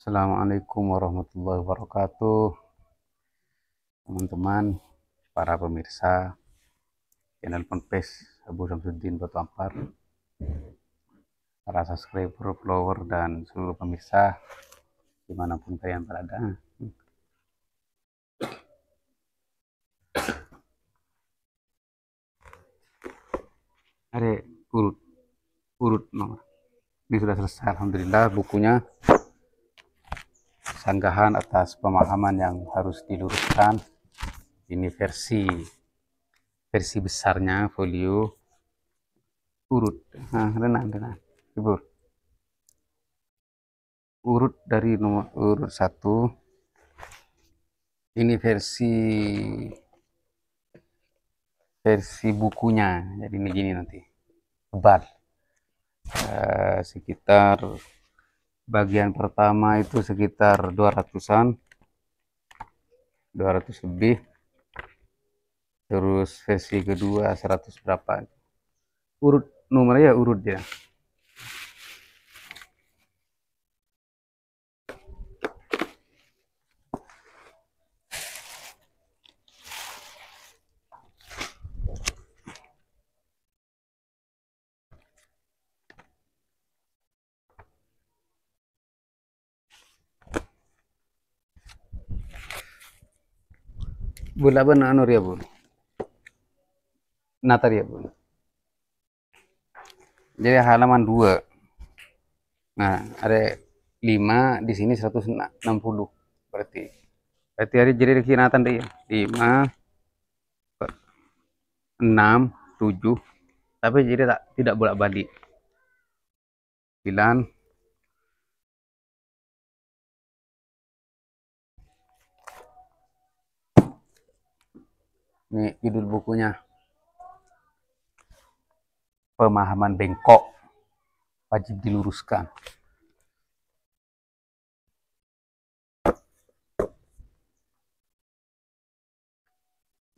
Assalamualaikum warahmatullahi wabarakatuh, teman-teman, para pemirsa channel Ponpes Abu Samsuddin Batu Ampar, para subscriber, follower, dan seluruh pemirsa dimanapun kalian berada. Ada urut nomor ini sudah selesai, alhamdulillah. Bukunya sanggahan atas pemahaman yang harus diluruskan. Ini versi besarnya, folio urut. Nah, renang ibu, urut dari nomor urut 1. Ini versi bukunya, jadi ini gini nanti tebal. Sekitar bagian pertama itu sekitar 200-an, 200 lebih, terus versi kedua 100 berapa, urut nomornya ya urut ya. Bola benar anur ya bun, natar ya bun. Jadi halaman 2. Nah, ada 5 di sini 160 berarti hari jadi kinatan deh ya. 5 6 7, tapi jadi tidak bolak-balik. 9 ini judul bukunya, pemahaman bengkok wajib diluruskan.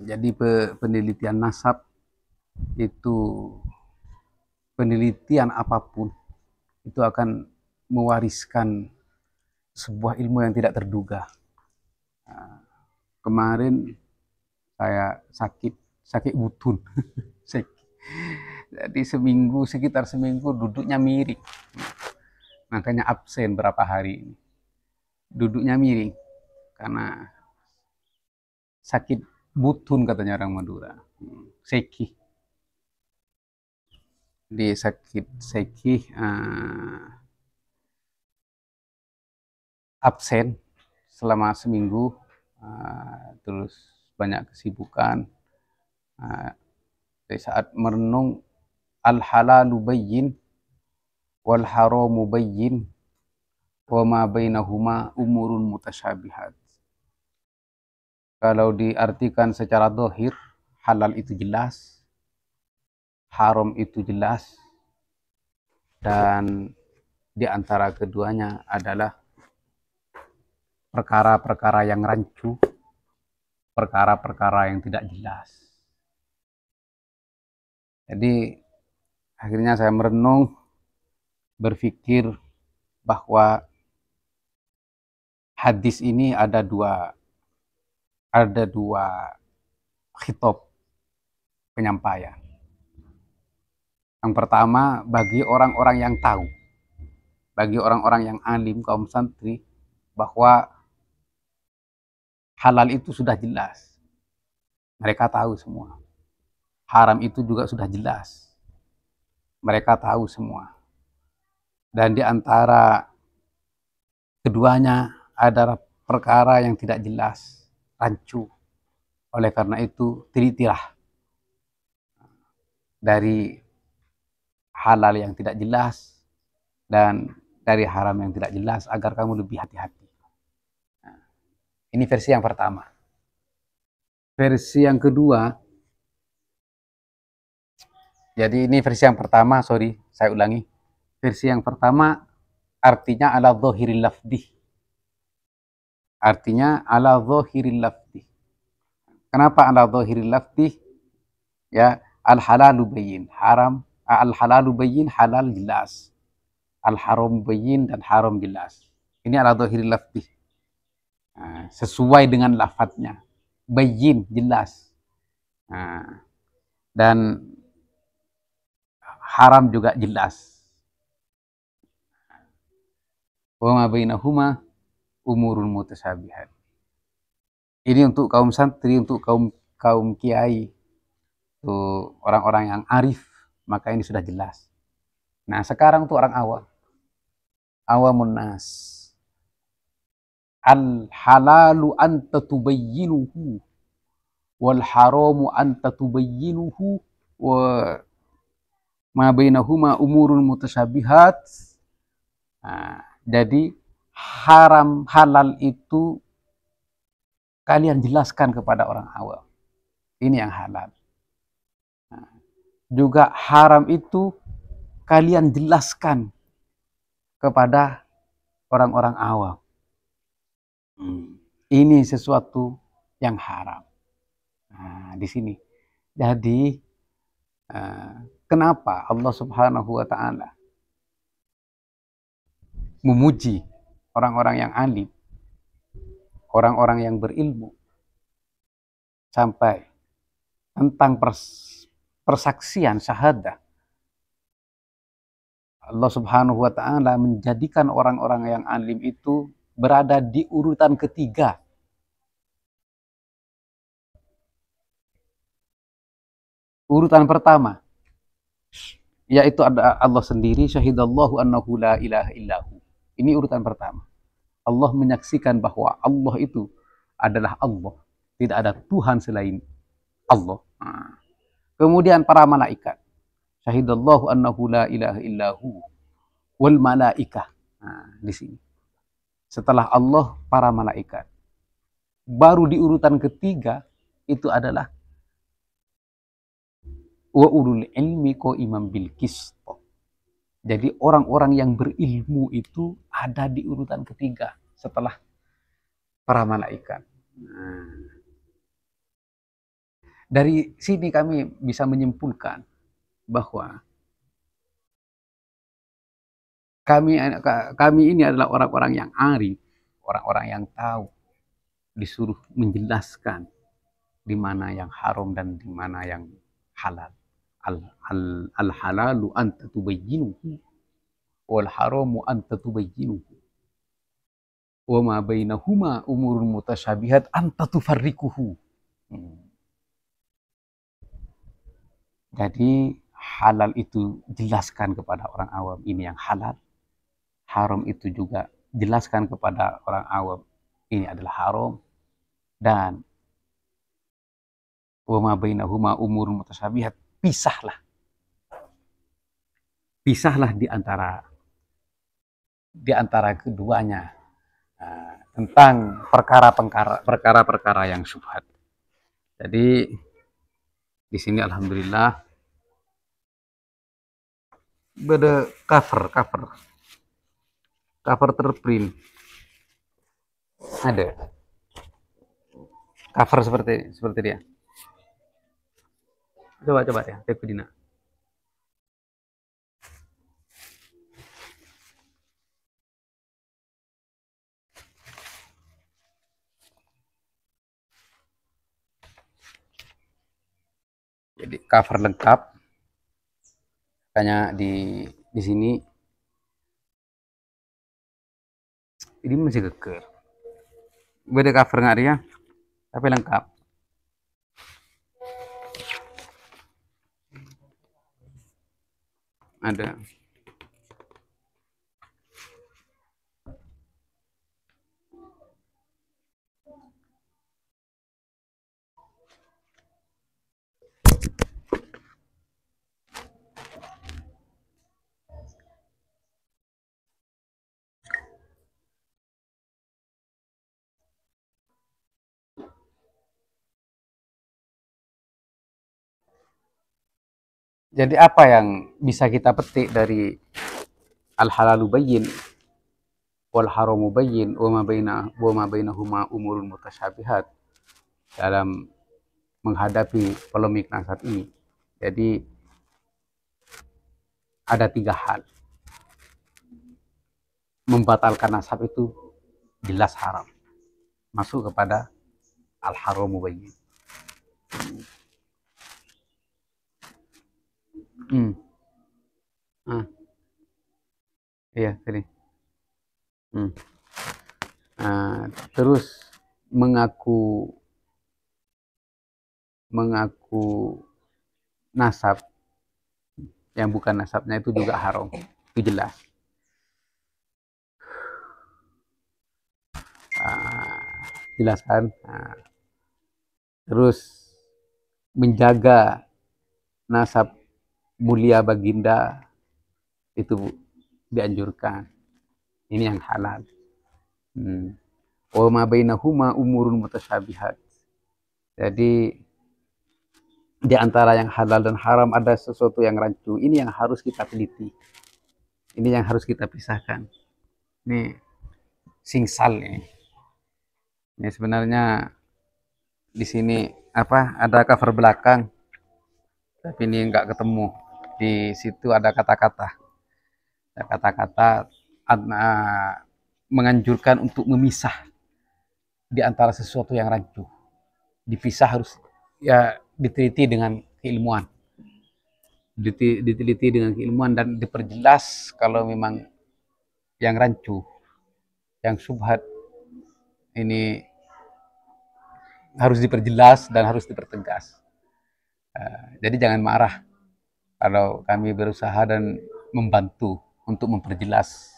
Jadi penelitian nasab itu, penelitian apapun itu akan mewariskan sebuah ilmu yang tidak terduga. Nah, kemarin saya sakit butun. Jadi sekitar seminggu duduknya miring, makanya absen berapa hari ini, duduknya miring karena sakit butun katanya orang Madura, seki. Di sakit seki, absen selama seminggu, terus banyak kesibukan. Di saat merenung, al halalu bayyin wal haramu bayyin wa ma bainahuma umurun mutasyabihat. Kalau diartikan secara zahir, halal itu jelas, haram itu jelas, dan di antara keduanya adalah perkara-perkara yang rancu, perkara-perkara yang tidak jelas. Jadi akhirnya saya merenung, berpikir bahwa hadis ini ada dua khitab penyampaian. Yang pertama, bagi orang-orang yang tahu, bagi orang-orang yang alim, kaum santri, bahwa halal itu sudah jelas, mereka tahu semua. Haram itu juga sudah jelas, mereka tahu semua. Dan di antara keduanya adalah perkara yang tidak jelas, rancu. Oleh karena itu, telitilah dari halal yang tidak jelas dan dari haram yang tidak jelas agar kamu lebih hati-hati. Nah, ini versi yang pertama. Versi yang kedua, jadi ini versi yang pertama, sorry, saya ulangi. Versi yang pertama artinya ala dhahiril lafdhi. Artinya ala dhahiril lafdhi. Kenapa ala dhahiril lafdhi? Ya, al halalu bayyin, haram, al halalu bayyin, halal jelas. Al haram bayyin, dan haram jelas. Ini ala dhahiril lafzi. Sesuai dengan lafadznya. Bayyin, jelas. Dan haram juga jelas. Wa ma bainahuma umurun mutasyabihat. Ini untuk kaum santri, untuk kaum kiai, untuk orang-orang yang arif, maka ini sudah jelas. Nah, sekarang untuk orang awam. Awamun nas. Al halalu anta tubayyinuhu wal haramu anta tubayyinuhu wa ma bainahuma umurun mutasyabihat. Jadi haram halal itu kalian jelaskan kepada orang awam. Ini yang halal. Juga haram itu kalian jelaskan kepada orang-orang awam. Ini sesuatu yang haram. Di sini. Jadi kenapa Allah Subhanahu wa taala memuji orang-orang yang alim, orang-orang yang berilmu, sampai tentang persaksian syahadah. Allah Subhanahu wa taala menjadikan orang-orang yang alim itu berada di urutan ketiga. Urutan pertama yaitu ada Allah sendiri, syahidallahu annahu la ilaha illahu. Ini urutan pertama. Allah menyaksikan bahwa Allah itu adalah Allah. Tidak ada Tuhan selain Allah. Kemudian para malaikat. Syahidallahu annahu la ilaha illahu wal malaikah. Di sini. Setelah Allah, para malaikat. Baru di urutan ketiga itu adalah wa ulul ilmi qaiman bil qist. Jadi orang-orang yang berilmu itu ada di urutan ketiga setelah para malaikat. Dari sini kami bisa menyimpulkan bahwa kami ini adalah orang-orang yang arif, orang-orang yang tahu, disuruh menjelaskan di mana yang haram dan di mana yang halal. Al halalu anta tubayyinuhu wal haramu anta tubayyinuhu wa ma bainahuma umurun mutasyabihat anta tufarrikuhu. Jadi halal itu jelaskan kepada orang awam ini yang halal. Haram itu juga jelaskan kepada orang awam ini adalah haram. Dan wa ma bainahuma umurun mutasyabihat, pisahlah di antara keduanya tentang perkara-perkara yang syubhat. Jadi di sini alhamdulillah ada cover terprint, ada cover seperti dia. Coba ya, Teko Dina. Jadi cover lengkap, makanya di sini ini masih keker. Beda cover nggak dia, tapi lengkap. Ada. Jadi apa yang bisa kita petik dari al-halalu bayyin wal haramu bayyin wa ma bainahuma umurun mutasyabihat dalam menghadapi polemik nasab ini? Jadi ada 3 hal. membatalkan nasab itu jelas haram, masuk kepada al-haramu bayyin. Iya tadi. Terus mengaku nasab yang bukan nasabnya itu juga haram, itu jelas. Jelas kan? Terus menjaga nasab mulia baginda itu dianjurkan. Ini yang halal. Wa ma bainahuma umurun mutasyabihat. Jadi di antara yang halal dan haram ada sesuatu yang rancu. Ini yang harus kita teliti. Ini yang harus kita pisahkan. Ini singsal ini. Ini sebenarnya di sini ada cover belakang, tapi ini enggak ketemu. Di situ ada kata-kata. Kata-kata menganjurkan untuk memisah di antara sesuatu yang rancu. Dipisah harus ya diteliti dengan keilmuan. Diteliti dengan keilmuan dan diperjelas kalau memang yang rancu, yang syubhat ini harus diperjelas dan harus dipertegas. Jadi jangan marah kalau kami berusaha dan membantu untuk memperjelas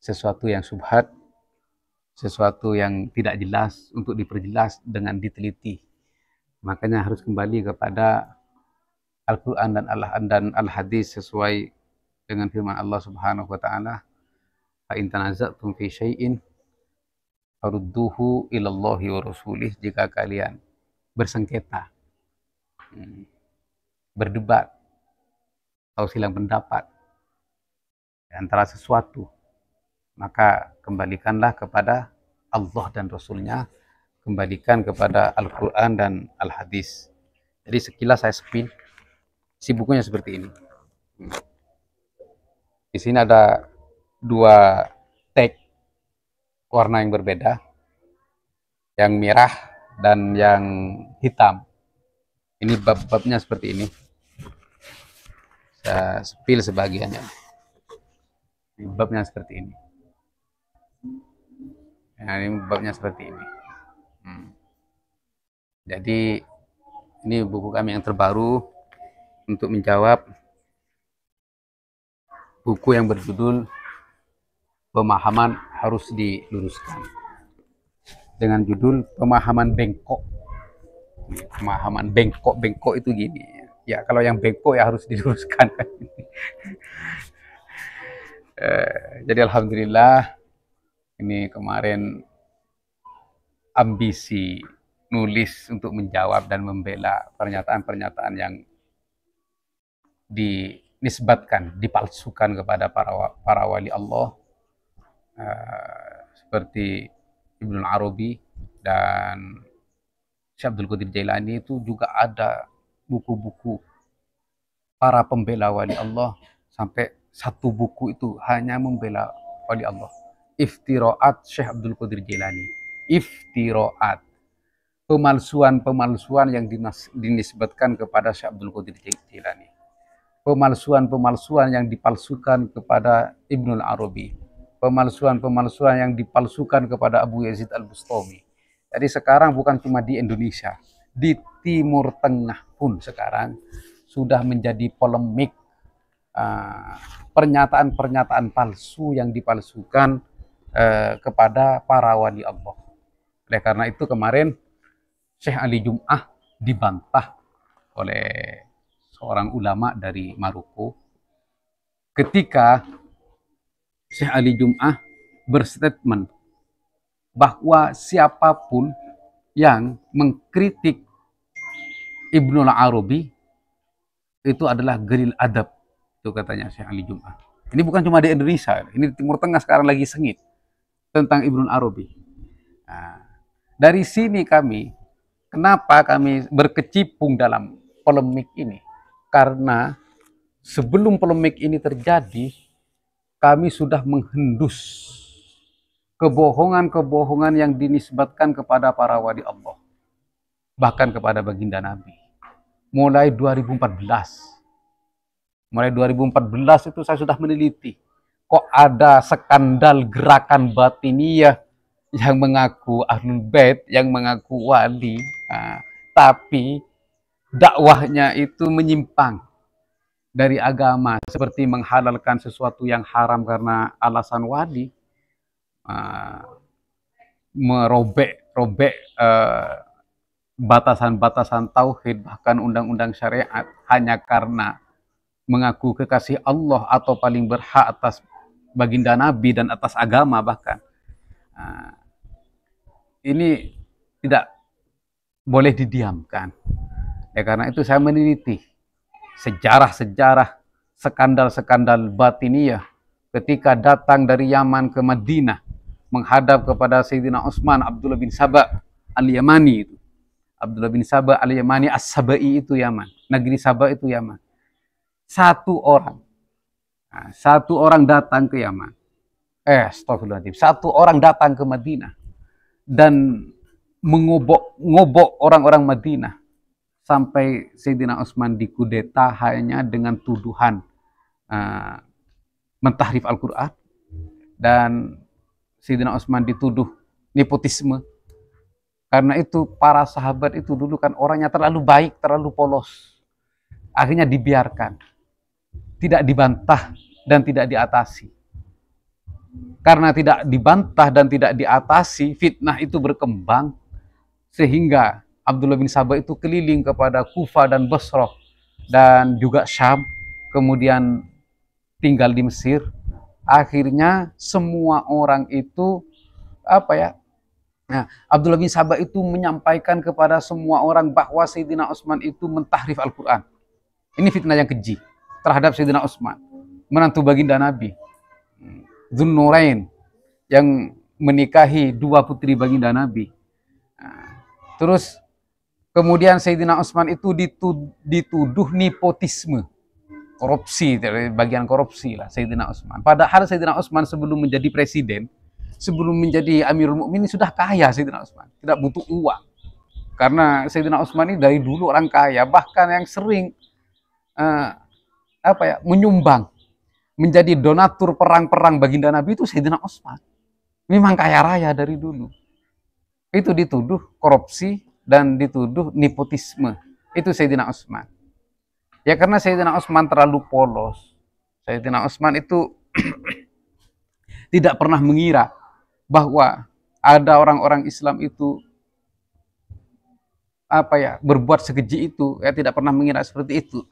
sesuatu yang syubhat, sesuatu yang tidak jelas untuk diperjelas dengan diteliti. Makanya harus kembali kepada Al-Quran dan Al-Hadis sesuai dengan firman Allah Subhanahu wa Ta'ala, fa in tanaza'tum fi syai'in farudduhu ilallahi wa rasulih. Jika kalian bersengketa, berdebat atau silang pendapat antara sesuatu, maka kembalikanlah kepada Allah dan Rasulnya, kembalikan kepada Al-Quran dan Al-Hadis. Jadi sekilas saya spin, isi bukunya seperti ini. Di sini ada 2 tag warna yang berbeda, yang merah dan yang hitam. Ini bab-babnya seperti ini. Saya spill sebagiannya. Ini babnya seperti ini. Nah, ini babnya seperti ini. Jadi ini buku kami yang terbaru untuk menjawab buku yang berjudul Pemahaman Harus Diluruskan, dengan judul Pemahaman Bengkok. Pemahaman bengkok itu gini ya, kalau yang bengkok ya harus diluruskan. Jadi alhamdulillah, ini kemarin ambisi nulis untuk menjawab dan membela pernyataan-pernyataan yang dinisbatkan, dipalsukan kepada para wali Allah, seperti Ibnu Arabi dan Syekh Abdul Qadir Jailani. Itu juga ada buku-buku para pembela wali Allah, sampai 1 buku itu hanya membela wali Allah. Iftiraat Syekh Abdul Qadir Jailani. Iftiraat, pemalsuan yang dinisbatkan kepada Syekh Abdul Qadir Jailani. Pemalsuan yang dipalsukan kepada Ibnu Arabi. Pemalsuan yang dipalsukan kepada Abu Yazid Al-Bustami. Jadi sekarang bukan cuma di Indonesia, di Timur Tengah pun sekarang sudah menjadi polemik pernyataan-pernyataan palsu yang dipalsukan kepada para wali Allah. Oleh karena itu kemarin Syekh Ali Jum'ah dibantah oleh seorang ulama dari Maroko ketika Syekh Ali Jum'ah berstatement bahwa siapapun yang mengkritik Ibnu Arabi itu adalah ghalil adab, itu katanya Syekh Ali Jum'ah. Ini bukan cuma di Indonesia, ini di Timur Tengah sekarang lagi sengit tentang Ibnu Arabi. Nah, dari sini kenapa kami berkecimpung dalam polemik ini? Karena sebelum polemik ini terjadi, kami sudah menghendus kebohongan-kebohongan yang dinisbatkan kepada para wali Allah, bahkan kepada baginda Nabi. Mulai 2014. Mulai 2014 itu saya sudah meneliti. Kok ada skandal gerakan batiniyah yang mengaku Ahlul Bait, yang mengaku wali, tapi dakwahnya itu menyimpang dari agama, seperti menghalalkan sesuatu yang haram karena alasan wali, merobek batasan-batasan tauhid, bahkan undang-undang syariat hanya karena mengaku kekasih Allah atau paling berhak atas baginda Nabi dan atas agama bahkan. Ini tidak boleh didiamkan. Ya, karena itu saya meneliti sejarah-sejarah skandal-skandal batiniyah ketika datang dari Yaman ke Madinah menghadap kepada Sayyidina Utsman Abdullah bin Saba al-Yamani itu. Abdullah bin Saba al-Yamani as-Sabai itu Yaman. Negeri Saba itu Yaman. Satu orang datang ke Yaman. Astagfirullahaladzim. Satu orang datang ke Madinah dan mengobok-ngobok orang-orang Madinah sampai Sayyidina Utsman dikudeta hanya dengan tuduhan mentahrif Al-Quran, dan Sayyidina Utsman dituduh nepotisme. Karena itu para sahabat itu dulu kan orangnya terlalu baik, terlalu polos. Akhirnya dibiarkan, tidak dibantah dan tidak diatasi. Karena tidak dibantah dan tidak diatasi, fitnah itu berkembang sehingga Abdullah bin Saba itu keliling kepada Kufa dan Basrah dan juga Syam, kemudian tinggal di Mesir. Akhirnya semua orang itu Abdullah bin Saba itu menyampaikan kepada semua orang bahwa Sayyidina Utsman itu mentahrif Al-Quran. Ini fitnah yang keji terhadap Sayyidina Utsman, menantu baginda Nabi, Dzunnurain, yang menikahi dua putri baginda Nabi. Terus kemudian Sayyidina Utsman itu dituduh nepotisme, korupsi, bagian korupsi lah Sayyidina Utsman. Padahal Sayyidina Utsman sebelum menjadi presiden, sebelum menjadi Amirul Mukminin sudah kaya Sayyidina Utsman, tidak butuh uang. Karena Sayyidina Utsman ini dari dulu orang kaya, bahkan yang sering menyumbang, menjadi donatur perang-perang baginda Nabi itu Sayyidina Utsman. Memang kaya raya dari dulu. Itu dituduh korupsi dan dituduh nepotisme. Itu Sayyidina Utsman. Ya karena Sayyidina Utsman terlalu polos. Sayyidina Utsman itu tidak pernah mengira bahwa ada orang-orang Islam itu berbuat sekeji itu. Ya tidak pernah mengira seperti itu.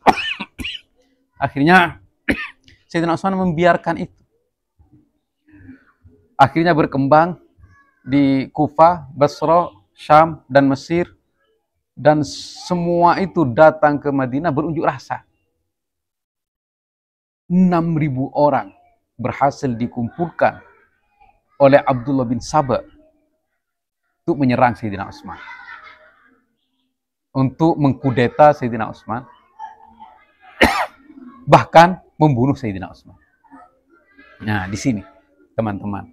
Akhirnya Sayyidina Utsman membiarkan itu. Akhirnya berkembang di Kufa, Basra, Syam, dan Mesir. Dan semua itu datang ke Madinah berunjuk rasa. 6.000 orang berhasil dikumpulkan oleh Abdullah bin Saba untuk menyerang Sayyidina Utsman. Untuk mengkudeta Sayyidina Utsman. Bahkan membunuh Sayyidina Utsman. Nah, di sini, teman-teman.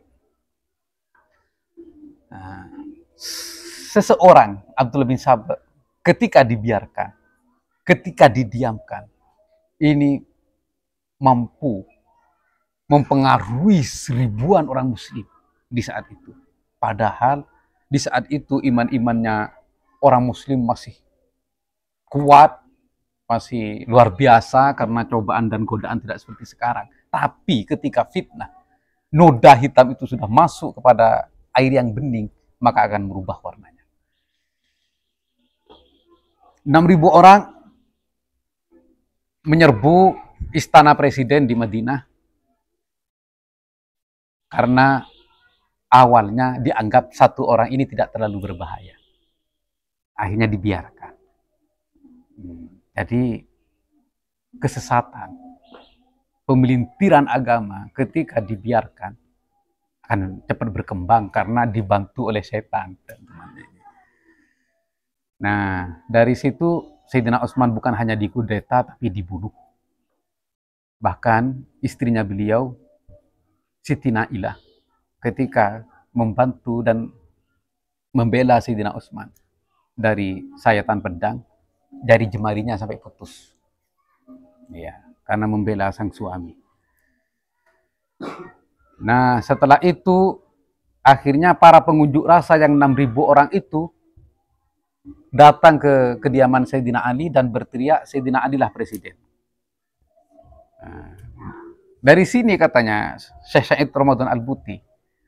Seseorang, Abdullah bin Saba, ketika dibiarkan, ketika didiamkan, ini mampu mempengaruhi ribuan orang muslim di saat itu. Padahal di saat itu iman-imannya orang muslim masih kuat, masih luar biasa karena cobaan dan godaan tidak seperti sekarang. Tapi ketika fitnah, noda hitam itu sudah masuk kepada air yang bening, maka akan merubah warnanya. 6.000 orang menyerbu istana presiden di Madinah karena awalnya dianggap satu orang ini tidak terlalu berbahaya. Akhirnya dibiarkan. Jadi kesesatan, pemelintiran agama ketika dibiarkan akan cepat berkembang karena dibantu oleh setan. Nah, dari situ Sayyidina Utsman bukan hanya dikudeta tapi dibunuh. Bahkan istrinya beliau Siti Nailah ketika membantu dan membela Sayyidina Utsman dari sayatan pedang, jari jemarinya sampai putus. Ya, karena membela sang suami. Nah, setelah itu akhirnya para pengunjuk rasa yang 6.000 orang itu datang ke kediaman Sayyidina Ali dan berteriak, Sayyidina Ali lah presiden. Nah, dari sini katanya Syekh Said Ramadan Al-Buti,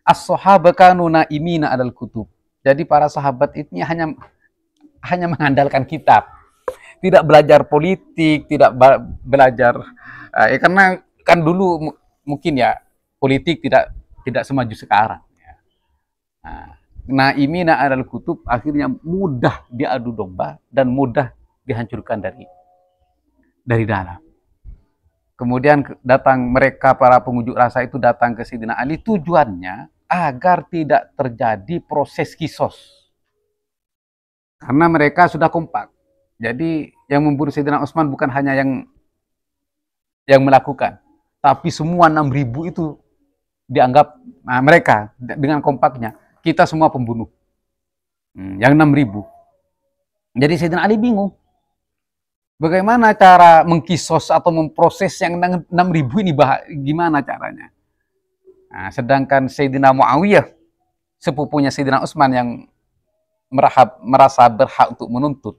as-sahaba kanu naimina alal kutub. Jadi para sahabat ini hanya mengandalkan kitab. Tidak belajar politik, tidak belajar karena kan dulu mungkin ya politik tidak semaju sekarang. Nah, naimina alal kutub akhirnya mudah diadu domba dan mudah dihancurkan dari dalam. Kemudian datang mereka para pengunjuk rasa itu datang ke Sayyidina Ali, tujuannya agar tidak terjadi proses kisos. Karena mereka sudah kompak. Jadi yang membunuh Sayyidina Utsman bukan hanya yang melakukan, tapi semua 6.000 itu dianggap mereka dengan kompaknya kita semua pembunuh. Yang 6.000. Jadi Sayyidina Ali bingung. Bagaimana cara mengkisos atau memproses yang 6.000 ini gimana caranya? Nah, sedangkan Sayyidina Muawiyah, sepupunya Sayyidina Utsman yang merasa berhak untuk menuntut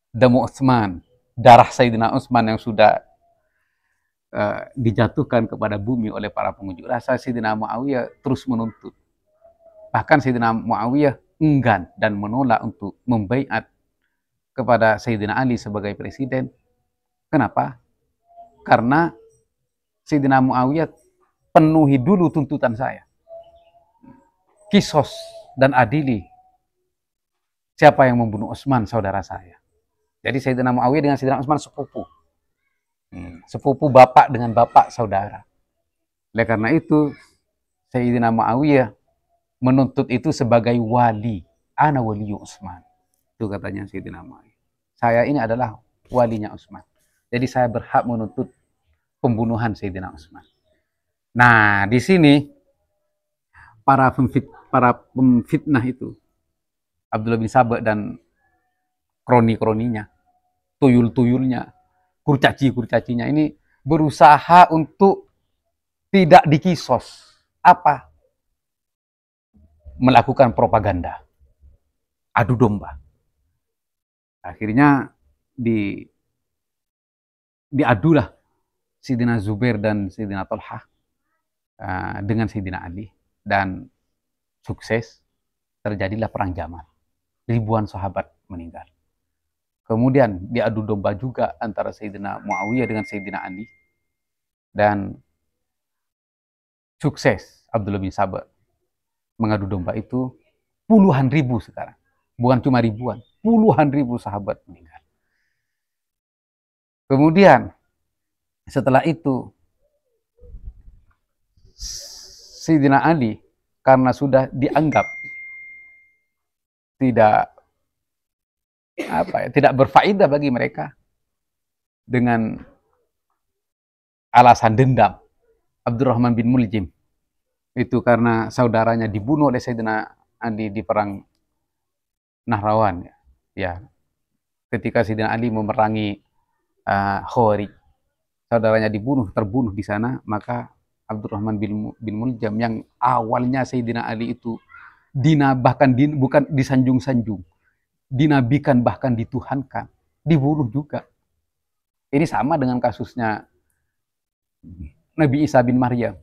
damu Utsman, darah Sayyidina Utsman yang sudah dijatuhkan kepada bumi oleh para pengunjuk rasa, Sayyidina Muawiyah terus menuntut. Bahkan Sayyidina Muawiyah enggan dan menolak untuk membaiat kepada Sayyidina Ali sebagai presiden. Kenapa? Karena Sayyidina Muawiyah penuhi dulu tuntutan saya. Kisos dan adili siapa yang membunuh Utsman, saudara saya. Jadi Sayyidina Muawiyah dengan Sayyidina Utsman sepupu. Sepupu bapak dengan bapak saudara. Oleh karena itu, Sayyidina Muawiyah menuntut itu sebagai wali. Ana waliyu Utsman. Itu katanya Sayyidina Muawiyah. Saya ini adalah walinya Utsman. Jadi saya berhak menuntut pembunuhan Sayyidina Utsman. Nah, di sini para pemfitnah itu, Abdullah bin Saba dan kroni-kroninya, tuyul-tuyulnya, kurcaci-kurcacinya ini berusaha untuk tidak dikisos. Apa? Melakukan propaganda. Adu domba. Akhirnya diadulah Sayyidina Zubair dan Sayyidina Talha dengan Sayyidina Ali, dan sukses, terjadilah perang Jamal. Ribuan sahabat meninggal. Kemudian diadu domba juga antara Sayyidina Muawiyah dengan Sayyidina Ali, dan sukses Abdullah bin Saba mengadu domba itu. Puluhan ribu sekarang, bukan cuma ribuan, puluhan ribu sahabat meninggal. Kemudian setelah itu Sayyidina Ali karena sudah dianggap tidak berfaedah bagi mereka dengan alasan dendam, Abdurrahman bin Muljim itu karena saudaranya dibunuh oleh Sayyidina Ali di perang Nahrawan, ya. Ketika Sayyidina Ali memerangi Khawarij, saudaranya terbunuh di sana, maka Abdurrahman bin Muljam yang awalnya Sayyidina Ali itu bukan disanjung-sanjung, dinabikan bahkan dituhankan, dibunuh juga. Ini sama dengan kasusnya Nabi Isa bin Maryam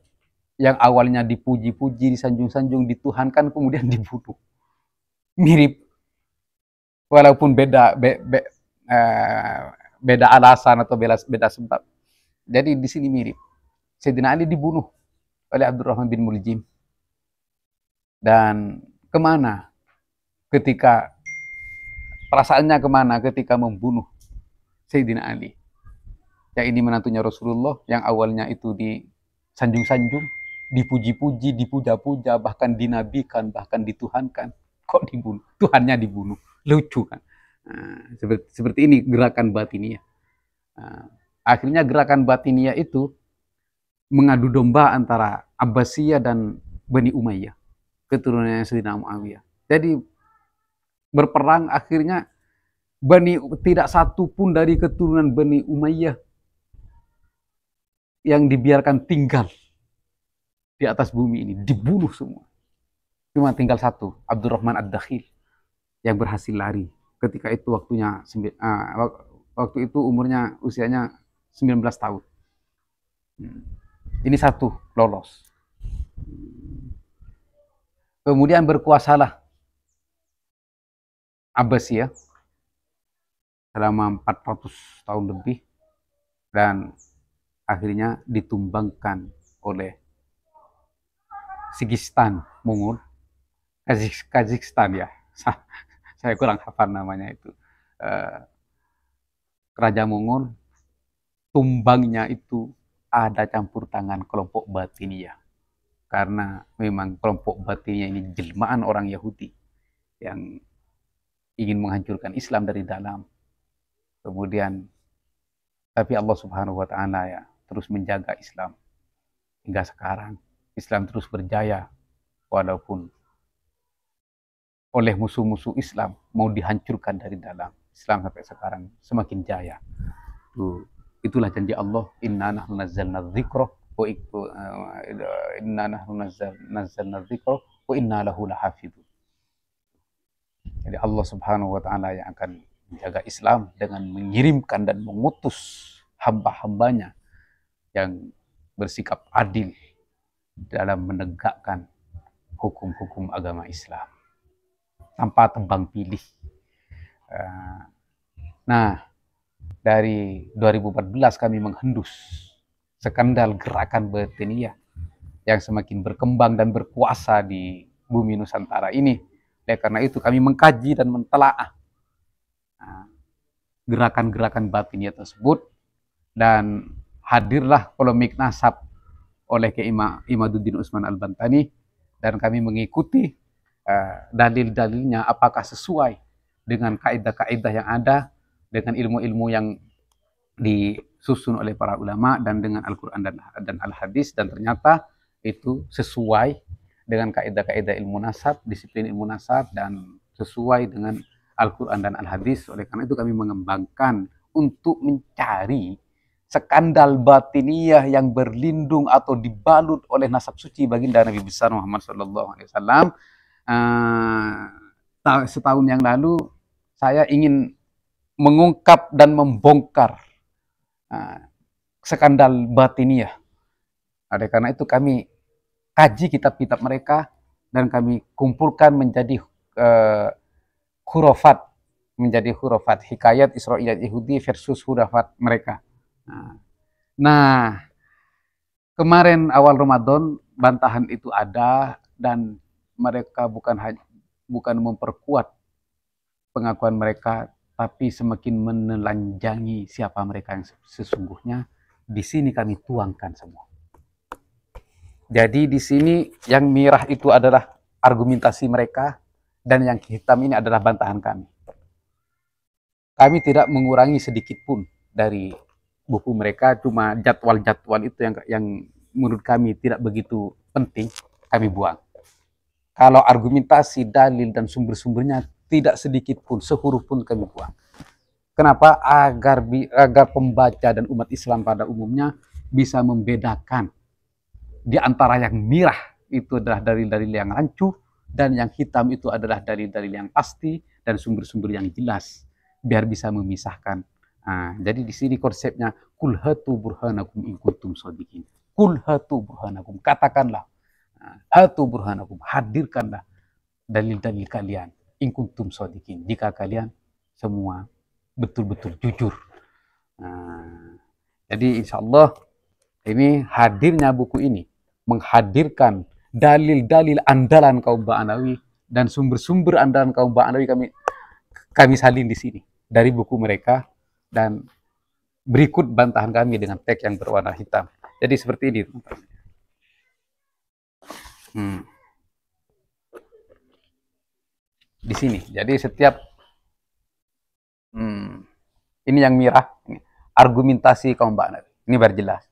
yang awalnya dipuji-puji, disanjung-sanjung, dituhankan, kemudian dibunuh. Mirip, walaupun beda alasan atau beda sebab. Jadi di sini mirip. Sayyidina Ali dibunuh oleh Abdurrahman bin Muljim. Dan kemana perasaannya kemana ketika membunuh Sayyidina Ali? Yang ini menantunya Rasulullah, yang awalnya itu disanjung-sanjung, dipuji-puji, dipuja-puja, bahkan dinabikan, bahkan dituhankan. Kok dibunuh? Tuhannya dibunuh. Lucu kan? Nah, seperti ini gerakan batiniyah. Nah, akhirnya gerakan batiniyah itu mengadu domba antara Abbasiyah dan Bani Umayyah, keturunannya Sayyidina Muawiyah. Jadi berperang, akhirnya tidak satu pun dari keturunan Bani Umayyah yang dibiarkan tinggal di atas bumi ini, dibunuh semua. Cuma tinggal satu, Abdurrahman Ad-Dakhil, yang berhasil lari. Ketika itu waktu itu usianya 19 tahun. Ini satu lolos. Kemudian berkuasalah Abbasiyah selama 400 tahun lebih, dan akhirnya ditumbangkan oleh Sigistan Mongol, Kazakhstan ya, saya kurang hafal namanya itu. Kerajaan Mongol, tumbangnya itu ada campur tangan kelompok Batiniyah, karena memang kelompok Batiniyah ini jelmaan orang Yahudi yang ingin menghancurkan Islam dari dalam. Kemudian tapi Allah Subhanahu wa Ta'ala ya terus menjaga Islam hingga sekarang. Islam terus berjaya walaupun oleh musuh-musuh Islam mau dihancurkan dari dalam. Islam sampai sekarang semakin jaya. Itulah janji Allah, inna nahnu nazzalna dzikra wa inna lahu lahafidun. Jadi Allah Subhanahu wa Ta'ala yang akan menjaga Islam dengan mengirimkan dan mengutus hamba-hambanya yang bersikap adil dalam menegakkan hukum-hukum agama Islam tanpa tebang pilih. Nah, dari 2014 kami menghendus skandal gerakan Batiniyah yang semakin berkembang dan berkuasa di bumi Nusantara ini. Oleh karena itu kami mengkaji dan mentelaah gerakan-gerakan Batiniyah tersebut, dan hadirlah polemik nasab oleh Imaduddin Usman Al-Bantani, dan kami mengikuti dalil-dalilnya apakah sesuai dengan kaidah-kaidah yang ada, dengan ilmu-ilmu yang disusun oleh para ulama dan dengan Al-Quran dan Al-Hadis, dan ternyata itu sesuai dengan kaidah-kaidah ilmu nasab, disiplin ilmu nasab, dan sesuai dengan Al-Quran dan Al-Hadis. Oleh karena itu kami mengembangkan untuk mencari skandal Batiniyah yang berlindung atau dibalut oleh nasab suci baginda Nabi besar Muhammad SAW. Setahun yang lalu saya ingin mengungkap dan membongkar skandal Batiniyah. Oleh karena itu kami kaji kitab-kitab mereka dan kami kumpulkan menjadi khurafat, hikayat Israiliyat Yahudi versus khurafat mereka. Nah, kemarin awal Ramadan bantahan itu ada, dan mereka bukan memperkuat pengakuan mereka, tapi semakin menelanjangi siapa mereka yang sesungguhnya. Di sini kami tuangkan semua. Jadi di sini yang merah itu adalah argumentasi mereka, dan yang hitam ini adalah bantahan kami. Kami tidak mengurangi sedikit pun dari buku mereka, cuma jadwal-jadwal itu yang menurut kami tidak begitu penting, kami buang. Kalau argumentasi, dalil, dan sumber-sumbernya tidak sedikit pun, sehuruf pun kami buang. Kenapa? Agar pembaca dan umat Islam pada umumnya bisa membedakan di antara yang merah itu adalah dalil-dalil yang rancu, dan yang hitam itu adalah dalil-dalil yang pasti dan sumber-sumber yang jelas, biar bisa memisahkan. Jadi di sini konsepnya kul hatu burhanakum in kuntum shadiqin. Kul hatu burhanakum, katakanlah, hatu burhanakum, hadirkanlah dalil-dalil kalian, in kuntum shadiqin, jika kalian semua betul-betul jujur. Jadi insya Allah ini hadirnya buku ini menghadirkan dalil-dalil andalan kaum Ba'alawi dan sumber-sumber andalan kaum Ba'alawi kami salin di sini dari buku mereka, dan berikut bantahan kami dengan teks yang berwarna hitam. Jadi seperti ini, teman-teman. Di sini. Jadi setiap ini yang merah, ini argumentasi kaum Ba'alawi. Ini biar jelas.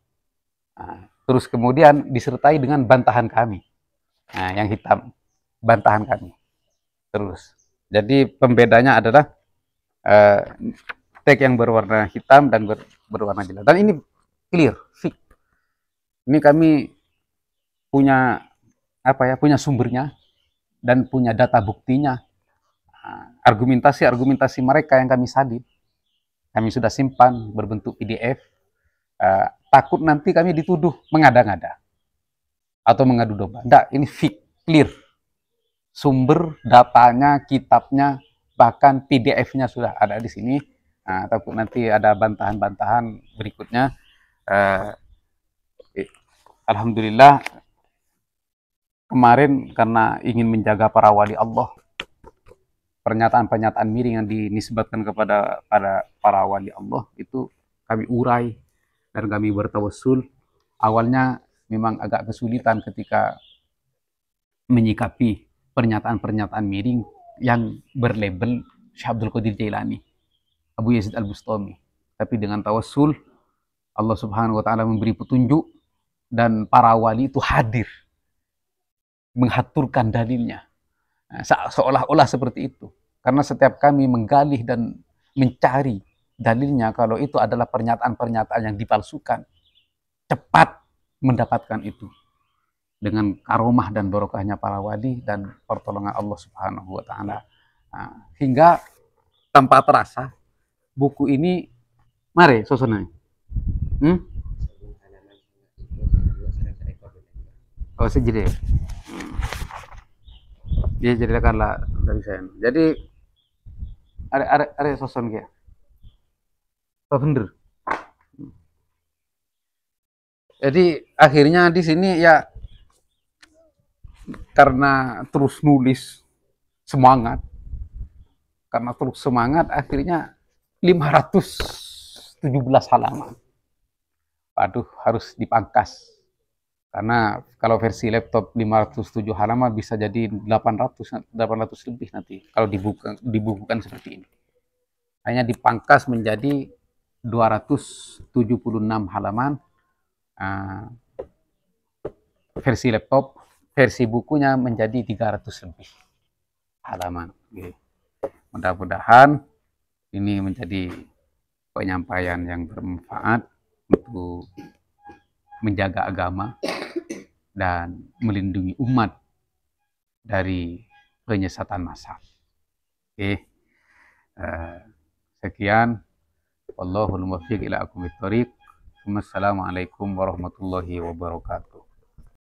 Terus kemudian disertai dengan bantahan kami. Nah, yang hitam, bantahan kami. Terus. Jadi pembedanya adalah eh, tag yang berwarna hitam dan berwarna jelas. Dan ini clear, fix. Ini kami punya punya sumbernya dan punya data buktinya. Argumentasi mereka yang kami salin, kami sudah simpan berbentuk PDF. Takut nanti kami dituduh mengada-ngada atau mengadu domba. Tidak, ini fix, clear. Sumber datanya, kitabnya, bahkan PDF-nya sudah ada di sini. Takut nanti ada bantahan-bantahan berikutnya. Alhamdulillah kemarin karena ingin menjaga para wali Allah, pernyataan-pernyataan miring yang dinisbatkan kepada para wali Allah itu kami urai dan kami bertawassul. Awalnya memang agak kesulitan ketika menyikapi pernyataan-pernyataan miring yang berlabel Syekh Abdul Qadir Jailani, Abu Yazid Al-Bustami. Tapi dengan tawassul, Allah Subhanahu wa taala memberi petunjuk dan para wali itu hadir menghaturkan dalilnya. Seolah-olah seperti itu. Karena setiap kami menggali dan mencari dalilnya kalau itu adalah pernyataan-pernyataan yang dipalsukan, cepat mendapatkan itu dengan karomah dan barokahnya para wali dan pertolongan Allah Subhanahu wa taala. Hingga tanpa terasa buku ini mari susunanya. Oh, sejadi. Dia ceritakanlah dari saya. Jadi ada soson kayak bener. Jadi akhirnya di sini ya karena terus nulis semangat, akhirnya 517 halaman. Waduh, harus dipangkas. Karena kalau versi laptop 507 halaman bisa jadi 800 lebih nanti kalau dibukukan seperti ini. Hanya dipangkas menjadi 276 halaman versi laptop, versi bukunya menjadi 300 lebih halaman. Mudah-mudahan ini menjadi penyampaian yang bermanfaat untuk menjaga agama dan melindungi umat dari penyesatan massal. Sekian. Wallahul muwaffiq ila aqwamit thoriq. Wassalamualaikum warahmatullahi wabarakatuh.